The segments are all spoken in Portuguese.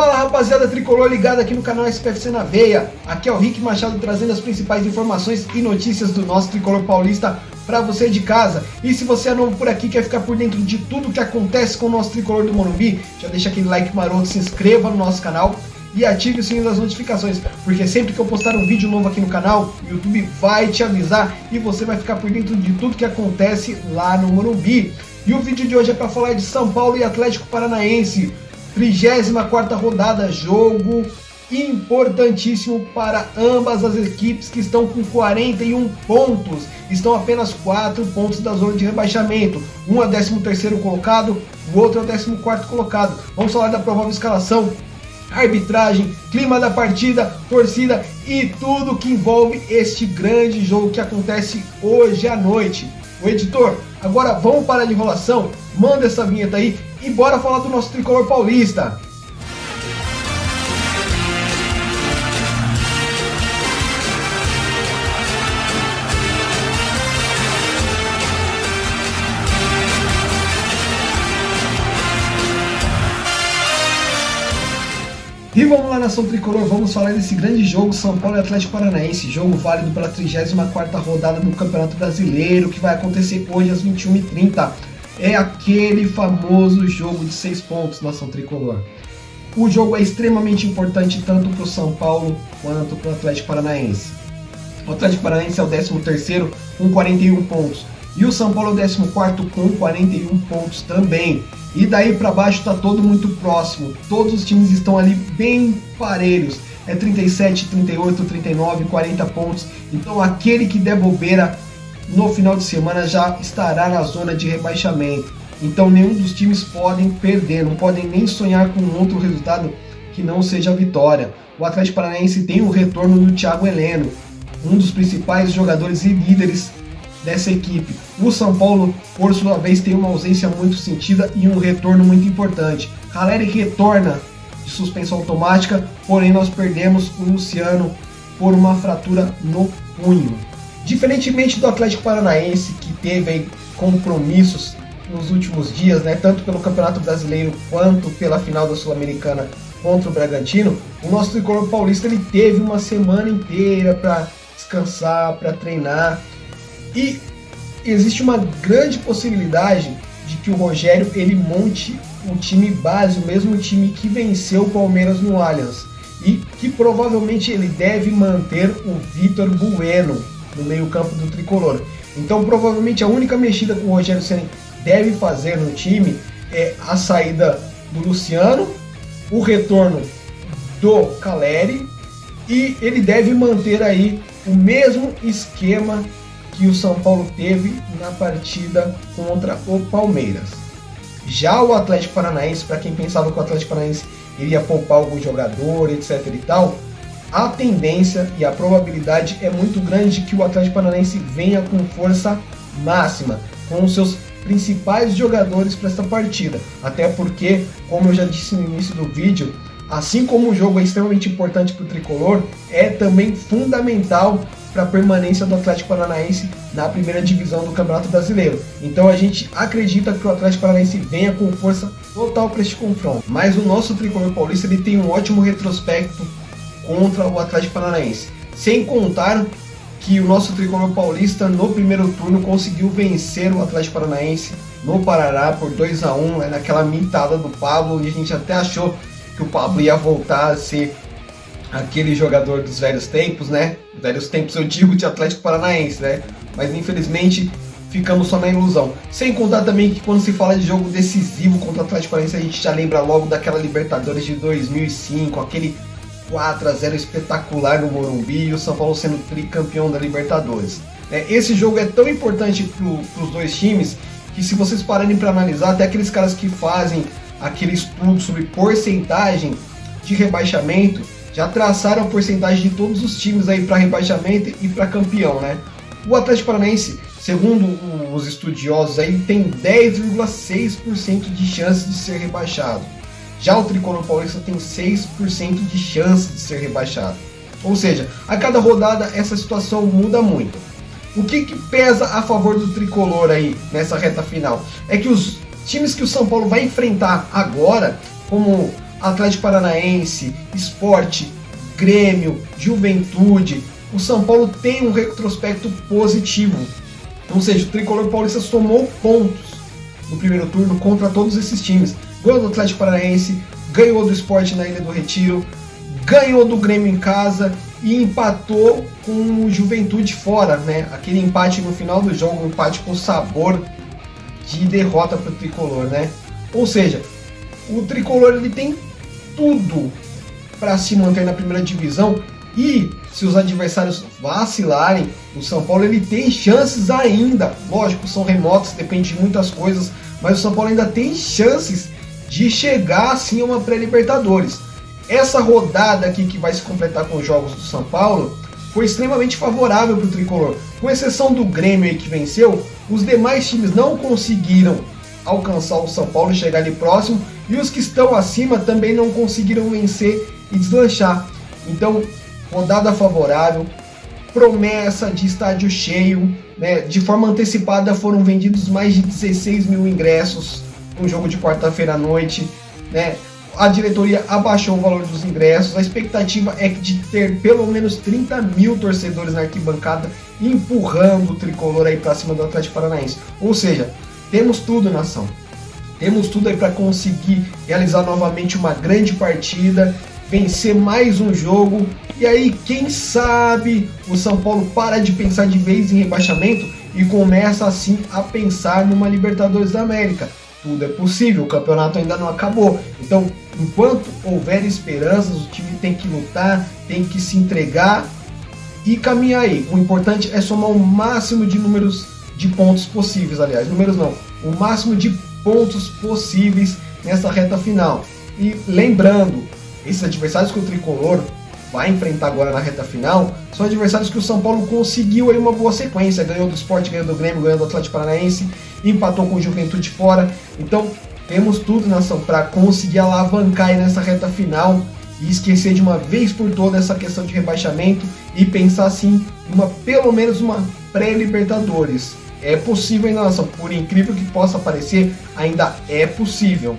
Fala rapaziada tricolor ligada aqui no canal SPFC na Veia, aqui é o Rick Machado trazendo as principais informações e notícias do nosso tricolor paulista para você de casa. E se você é novo por aqui, quer ficar por dentro de tudo que acontece com o nosso tricolor do Morumbi, já deixa aquele like maroto, se inscreva no nosso canal e ative o sininho das notificações, porque sempre que eu postar um vídeo novo aqui no canal, o YouTube vai te avisar e você vai ficar por dentro de tudo que acontece lá no Morumbi. E o vídeo de hoje é para falar de São Paulo e Atlético Paranaense, 34ª rodada, jogo importantíssimo para ambas as equipes que estão com 41 pontos, estão apenas 4 pontos da zona de rebaixamento, um é o 13º colocado, o outro é o 14º colocado. Vamos falar da provável escalação, arbitragem, clima da partida, torcida e tudo que envolve este grande jogo que acontece hoje à noite. O editor, agora vamos parar de enrolação, manda essa vinheta aí e bora falar do nosso tricolor paulista. E vamos lá, nação tricolor, vamos falar desse grande jogo São Paulo e Atlético Paranaense, jogo válido pela 34ª rodada do Campeonato Brasileiro, que vai acontecer hoje às 21h30. É aquele famoso jogo de 6 pontos, nação tricolor. O jogo é extremamente importante tanto para o São Paulo quanto para o Atlético Paranaense. O Atlético Paranaense é o 13º com 41 pontos e o São Paulo é o 14º com 41 pontos também. E daí para baixo está todo muito próximo, todos os times estão ali bem parelhos, é 37, 38, 39, 40 pontos, então aquele que der bobeira no final de semana já estará na zona de rebaixamento, então nenhum dos times podem perder, não podem nem sonhar com outro resultado que não seja a vitória. O Atlético Paranaense tem o retorno do Thiago Heleno, um dos principais jogadores e líderes dessa equipe. O São Paulo, por sua vez, tem uma ausência muito sentida e um retorno muito importante. Caleri retorna de suspensão automática, porém nós perdemos o Luciano por uma fratura no punho. Diferentemente do Atlético Paranaense, que teve aí compromissos nos últimos dias, né, tanto pelo Campeonato Brasileiro quanto pela final da Sul-Americana contra o Bragantino, o nosso tricolor paulista ele teve uma semana inteira para descansar, para treinar. E existe uma grande possibilidade de que o Rogério ele monte um time base, o mesmo time que venceu o Palmeiras no Allianz. E que provavelmente ele deve manter o Vitor Bueno no meio campo do tricolor. Então provavelmente a única mexida que o Rogério Ceni deve fazer no time é a saída do Luciano, o retorno do Caleri e ele deve manter aí o mesmo esquema que o São Paulo teve na partida contra o Palmeiras. Já o Atlético Paranaense, para quem pensava que o Atlético Paranaense iria poupar algum jogador, etc e tal, a tendência e a probabilidade é muito grande que o Atlético Paranaense venha com força máxima, com os seus principais jogadores para esta partida. Até porque, como eu já disse no início do vídeo, assim como o jogo é extremamente importante para o tricolor, é também fundamental para a permanência do Atlético Paranaense na primeira divisão do Campeonato Brasileiro. Então a gente acredita que o Atlético Paranaense venha com força total para este confronto. Mas o nosso tricolor paulista ele tem um ótimo retrospecto contra o Atlético Paranaense. Sem contar que o nosso tricolor paulista no primeiro turno conseguiu vencer o Atlético Paranaense no Paraná por 2-1, naquela mitada do Pablo, onde a gente até achou que o Pablo ia voltar a ser aquele jogador dos velhos tempos, né? Velhos tempos eu digo de Atlético Paranaense, né? Mas infelizmente ficamos só na ilusão. Sem contar também que quando se fala de jogo decisivo contra o Atlético Paranaense, a gente já lembra logo daquela Libertadores de 2005, aquele 4-0 espetacular no Morumbi e o São Paulo sendo tricampeão da Libertadores. Esse jogo é tão importante para os dois times que se vocês pararem para analisar, até aqueles caras que fazem aquele estudo sobre porcentagem de rebaixamento, já traçaram a porcentagem de todos os times aí para rebaixamento e para campeão, né? O Atlético Paranaense, segundo os estudiosos aí, tem 10,6% de chance de ser rebaixado. Já o tricolor paulista tem 6% de chance de ser rebaixado. Ou seja, a cada rodada essa situação muda muito. O que pesa a favor do tricolor aí nessa reta final? É que os times que o São Paulo vai enfrentar agora, como Atlético Paranaense, Sport, Grêmio, Juventude, o São Paulo tem um retrospecto positivo. Ou seja, o Tricolor Paulista somou pontos no primeiro turno contra todos esses times. Ganhou do Atlético Paranaense, ganhou do Sport na Ilha do Retiro, ganhou do Grêmio em casa e empatou com o Juventude fora, né? Aquele empate no final do jogo, um empate com sabor de derrota para o Tricolor, né? Ou seja, o Tricolor ele tem tudo para se manter na primeira divisão e se os adversários vacilarem, o São Paulo ele tem chances ainda. Lógico, são remotos, depende de muitas coisas, mas o São Paulo ainda tem chances de chegar assim a uma pré-Libertadores. Essa rodada aqui que vai se completar com os jogos do São Paulo foi extremamente favorável para o Tricolor. Com exceção do Grêmio aí que venceu, os demais times não conseguiram alcançar o São Paulo e chegar ali próximo, e os que estão acima também não conseguiram vencer e deslanchar. Então, rodada favorável, promessa de estádio cheio, né? De forma antecipada foram vendidos mais de 16 mil ingressos no jogo de quarta-feira à noite, né? A diretoria abaixou o valor dos ingressos, a expectativa é de ter pelo menos 30 mil torcedores na arquibancada empurrando o Tricolor aí para cima do Atlético Paranaense. Ou seja, temos tudo, nação. Temos tudo aí para conseguir realizar novamente uma grande partida, vencer mais um jogo, e aí quem sabe o São Paulo para de pensar de vez em rebaixamento e começa assim a pensar numa Libertadores da América. Tudo é possível, o campeonato ainda não acabou. Então, enquanto houver esperanças, o time tem que lutar, tem que se entregar e caminhar aí. O importante é somar o máximo de números de pontos possíveis, aliás, números não, o máximo de pontos possíveis nessa reta final. E lembrando, esses adversários que o Tricolor vai enfrentar agora na reta final são adversários que o São Paulo conseguiu aí uma boa sequência, ganhou do Sport, ganhou do Grêmio, ganhou do Atlético Paranaense, empatou com o Juventude fora. Então temos tudo, nação, para conseguir alavancar aí nessa reta final e esquecer de uma vez por toda essa questão de rebaixamento e pensar assim pelo menos uma pré-Libertadores. É possível ainda, nação, por incrível que possa parecer, ainda é possível.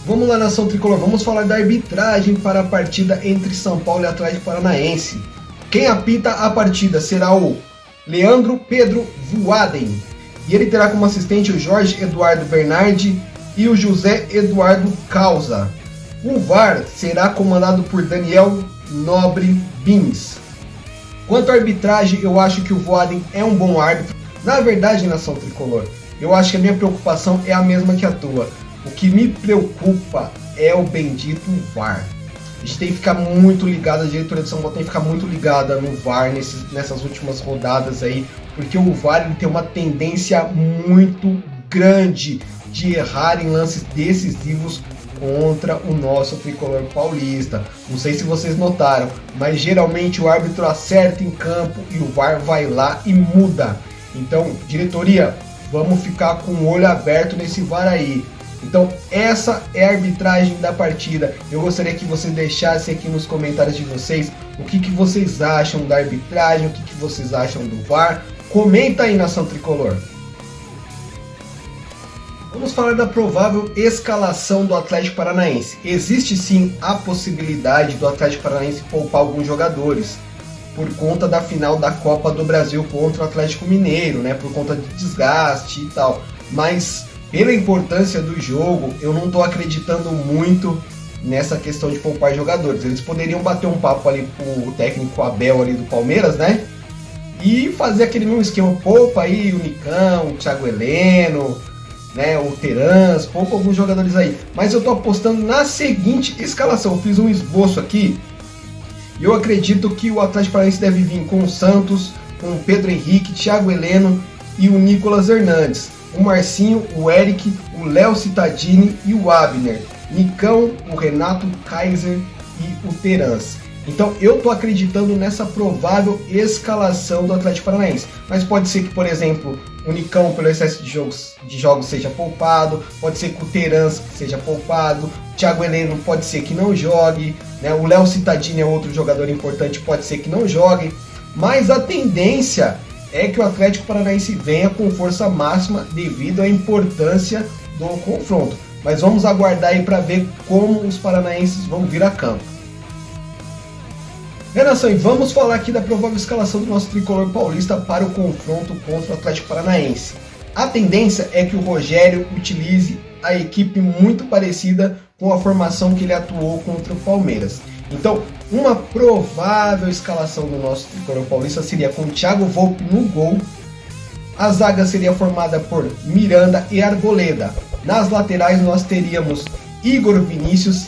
Vamos lá, nação tricolor, vamos falar da arbitragem para a partida entre São Paulo e Atlético Paranaense. Quem apita a partida será o Leandro Pedro Voaden, e ele terá como assistente o Jorge Eduardo Bernardi e o José Eduardo Causa. O VAR será comandado por Daniel Nobre Bins. Quanto à arbitragem, eu acho que o Voaden é um bom árbitro. Na verdade, nação tricolor, eu acho que a minha preocupação é a mesma que a tua. O que me preocupa é o bendito VAR. A gente tem que ficar muito ligado, a diretoria de São Paulo tem que ficar muito ligada no VAR nessas últimas rodadas aí, porque o VAR ele tem uma tendência muito grande de errar em lances decisivos contra o nosso tricolor paulista. Não sei se vocês notaram, mas geralmente o árbitro acerta em campo e o VAR vai lá e muda. Então, diretoria, vamos ficar com o olho aberto nesse VAR aí. Então essa é a arbitragem da partida. Eu gostaria que você deixasse aqui nos comentários de vocês o que vocês acham da arbitragem, o que vocês acham do VAR. Comenta aí, nação tricolor. Vamos falar da provável escalação do Atlético Paranaense. Existe sim a possibilidade do Atlético Paranaense poupar alguns jogadores por conta da final da Copa do Brasil contra o Atlético Mineiro, né? Por conta de desgaste e tal. Mas pela importância do jogo, eu não estou acreditando muito nessa questão de poupar jogadores. Eles poderiam bater um papo ali com o técnico Abel ali do Palmeiras, né? E fazer aquele mesmo esquema, poupa aí o Nicão, o Thiago Heleno, né? O Terans, poupa alguns jogadores aí. Mas eu estou apostando na seguinte escalação. Eu fiz um esboço aqui e eu acredito que o Atlético Paranaense deve vir com o Santos, com o Pedro Henrique, Thiago Heleno e o Nicolas Hernandes. O Marcinho, o Eric, o Léo Cittadini e o Abner. Nicão, o Renato Kaiser e o Terans. Então eu tô acreditando nessa provável escalação do Atlético Paranaense. Mas pode ser que, por exemplo, o Nicão, pelo excesso de jogos seja poupado. Pode ser que o Terans seja poupado. O Thiago Heleno pode ser que não jogue, né? O Léo Cittadini é outro jogador importante, pode ser que não jogue. Mas a tendência é que o Atlético Paranaense venha com força máxima devido à importância do confronto. mas vamos aguardar aí para ver como os paranaenses vão vir a campo. Nação, e vamos falar aqui da provável escalação do nosso tricolor paulista para o confronto contra o Atlético Paranaense. A tendência é que o Rogério utilize a equipe muito parecida com a formação que ele atuou contra o Palmeiras. Então, uma provável escalação do nosso tricolor paulista seria com Thiago Volpi no gol. A zaga seria formada por Miranda e Arboleda. Nas laterais nós teríamos Igor Vinícius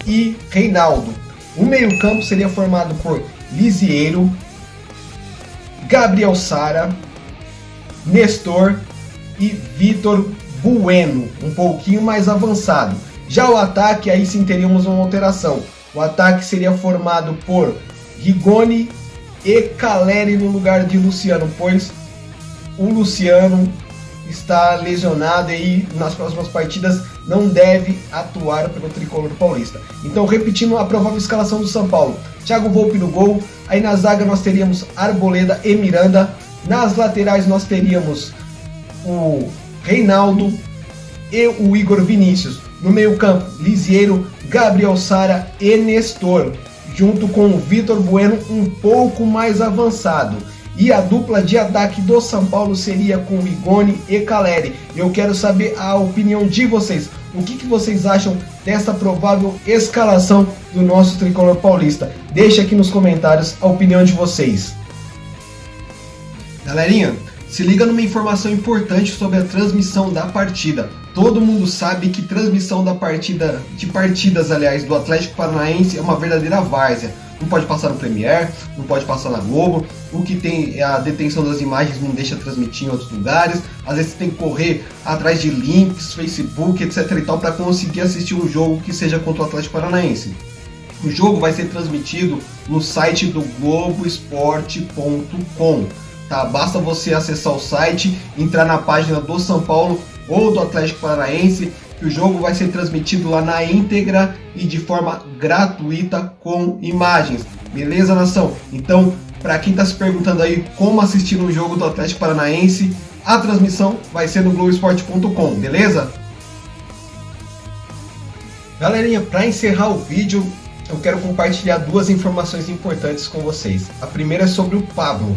e Reinaldo. O meio-campo seria formado por Lisieiro, Gabriel Sara, Nestor e Vitor Bueno, um pouquinho mais avançado. Já o ataque, aí sim teríamos uma alteração. O ataque seria formado por Rigoni e Caleri no lugar de Luciano, pois o Luciano está lesionado e nas próximas partidas não deve atuar pelo tricolor paulista. Então, repetindo a provável escalação do São Paulo: Thiago Volpi no gol, aí na zaga nós teríamos Arboleda e Miranda, nas laterais nós teríamos o Reinaldo e o Igor Vinícius, no meio campo Lisieiro, Gabriel Sara e Nestor, junto com o Vitor Bueno um pouco mais avançado. E a dupla de ataque do São Paulo seria com Rigoni e Caleri. Eu quero saber a opinião de vocês. O que vocês acham dessa provável escalação do nosso tricolor paulista? Deixa aqui nos comentários a opinião de vocês. Galerinha, se liga numa informação importante sobre a transmissão da partida. Todo mundo sabe que transmissão da partida, de partidas, aliás, do Atlético Paranaense é uma verdadeira várzea. Não pode passar no Premiere, não pode passar na Globo. O que tem é a detenção das imagens, não deixa transmitir em outros lugares. Às vezes você tem que correr atrás de links, Facebook, etc e tal, para conseguir assistir um jogo que seja contra o Atlético Paranaense. O jogo vai ser transmitido no site do Globoesporte.com. Tá? Basta você acessar o site, entrar na página do São Paulo ou do Atlético Paranaense, que o jogo vai ser transmitido lá na íntegra e de forma gratuita com imagens. Beleza, nação? Então, para quem está se perguntando aí como assistir um jogo do Atlético Paranaense, a transmissão vai ser no Globoesporte.com, beleza? Galerinha, para encerrar o vídeo, eu quero compartilhar duas informações importantes com vocês. A primeira é sobre o Pablo.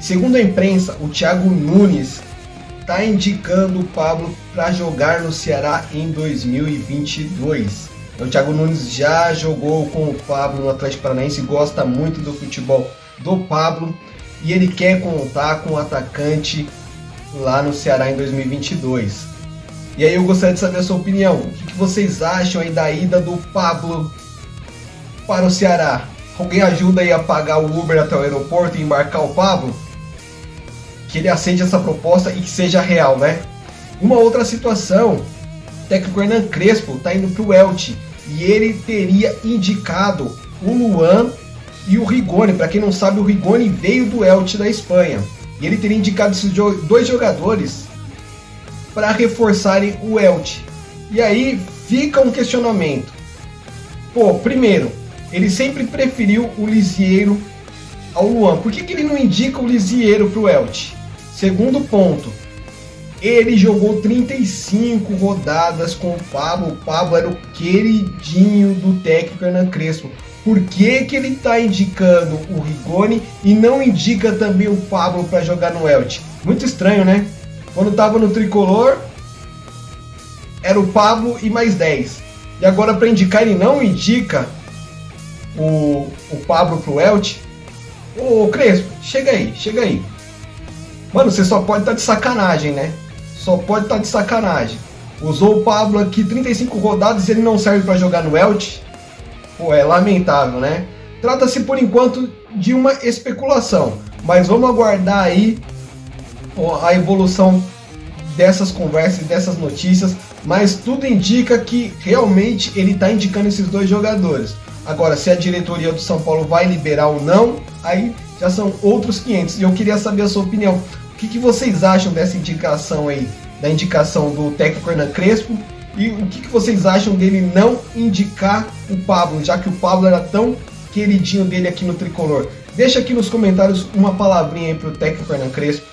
Segundo a imprensa, o Thiago Nunes está indicando o Pablo para jogar no Ceará em 2022. O Thiago Nunes já jogou com o Pablo no Atlético Paranaense, gosta muito do futebol do Pablo e ele quer contar com o atacante lá no Ceará em 2022. E aí eu gostaria de saber a sua opinião. O que vocês acham aí da ida do Pablo para o Ceará? Alguém ajuda aí a pagar o Uber até o aeroporto e embarcar o Pablo? Que ele aceite essa proposta e que seja real, né? Uma outra situação, o técnico Hernan Crespo está indo para o Elche e ele teria indicado o Luan e o Rigoni. Para quem não sabe, o Rigoni veio do Elche da Espanha e ele teria indicado esses dois jogadores para reforçarem o Elche. E aí fica um questionamento. Pô, primeiro, ele sempre preferiu o Lisieiro ao Luan. Por que ele não indica o Lisieiro para o Elche? Segundo ponto, ele jogou 35 rodadas com o Pablo. O Pablo era o queridinho do técnico Hernan Crespo. Por que ele está indicando o Rigoni e não indica também o Pablo para jogar no Elche? Muito estranho, né? Quando estava no Tricolor, era o Pablo e mais 10. E agora para indicar ele não indica o Pablo pro Elche. Ô Crespo, chega aí. Mano, você só pode estar de sacanagem, né? Só pode estar de sacanagem. Usou o Pablo aqui 35 rodadas e ele não serve para jogar no Elche? Pô, é lamentável, né? Trata-se por enquanto de uma especulação, mas vamos aguardar aí a evolução dessas conversas, dessas notícias, mas tudo indica que realmente ele está indicando esses dois jogadores. Agora, se a diretoria do São Paulo vai liberar ou não, aí já são outros 500. E eu queria saber a sua opinião. O que vocês acham dessa indicação aí, da indicação do técnico Hernan Crespo? E o que vocês acham dele não indicar o Pablo, já que o Pablo era tão queridinho dele aqui no Tricolor? Deixa aqui nos comentários uma palavrinha aí pro técnico Hernan Crespo.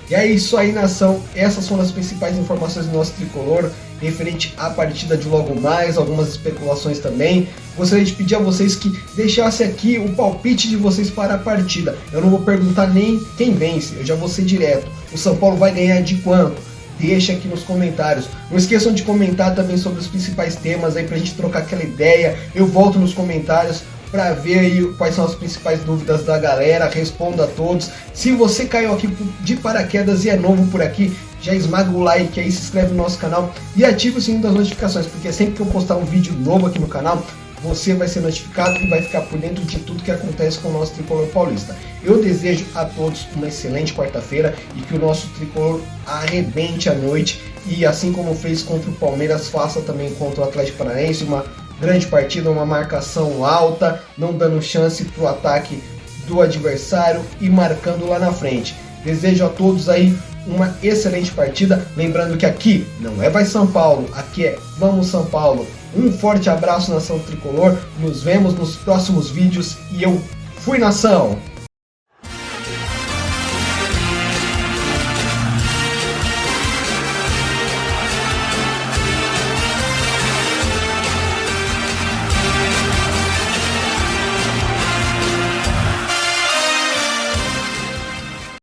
E é isso aí, nação, essas são as principais informações do nosso tricolor, referente à partida de logo mais, algumas especulações também. Gostaria de pedir a vocês que deixassem aqui o palpite de vocês para a partida. Eu não vou perguntar nem quem vence, eu já vou ser direto. O São Paulo vai ganhar de quanto? Deixa aqui nos comentários. Não esqueçam de comentar também sobre os principais temas aí pra gente trocar aquela ideia. Eu volto nos comentários para ver aí quais são as principais dúvidas da galera, respondo a todos. Se você caiu aqui de paraquedas e é novo por aqui, já esmaga o like aí, se inscreve no nosso canal e ativa o sininho das notificações, porque sempre que eu postar um vídeo novo aqui no canal, você vai ser notificado e vai ficar por dentro de tudo que acontece com o nosso tricolor paulista. Eu desejo a todos uma excelente quarta-feira e que o nosso tricolor arrebente à noite e, assim como fez contra o Palmeiras, faça também contra o Atlético Paranaense uma grande partida, uma marcação alta, não dando chance para o ataque do adversário e marcando lá na frente. Desejo a todos aí uma excelente partida, lembrando que aqui não é Vai São Paulo, aqui é Vamos São Paulo. Um forte abraço, nação tricolor, nos vemos nos próximos vídeos e eu fui, nação!